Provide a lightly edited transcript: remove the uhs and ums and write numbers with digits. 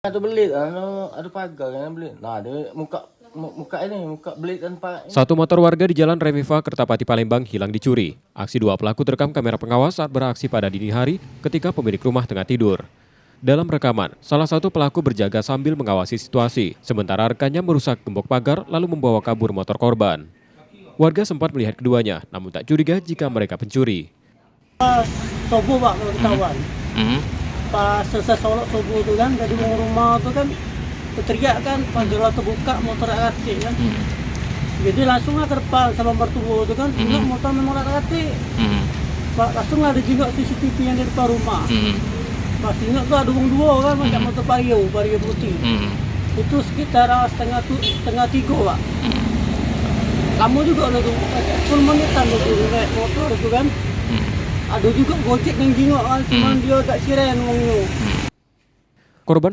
Ada belit, ada pagar yang belit. Nah, ada muka belit dan pagar. Satu motor warga di Jalan Remifa, Kertapati, Palembang hilang dicuri. Aksi dua pelaku terekam kamera pengawas saat beraksi pada dini hari ketika pemilik rumah tengah tidur. Dalam rekaman, salah satu pelaku berjaga sambil mengawasi situasi, sementara rekannya merusak gembok pagar lalu membawa kabur motor korban. Warga sempat melihat keduanya, namun tak curiga jika mereka pencuri. Pas subuh Pak, kalau ketahuan. Pas selesai sholat subuh itu kan, dari rumah itu kan teriak kan, pas jalan terbuka motor RT kan. Jadi langsung lah terpal sama mertua itu kan, juga motor memang RT. Pak, langsung ada juga CCTV yang di depan rumah. Pas ingat tuh ada dua kan, macam motor vario putih. Itu sekitar setengah tiga Pak. Kamu juga udah 10 menitan tuh naik motor itu kan. Ada juga Gojek yang jingok kan, cuman dia agak siren ngomongnya. Korban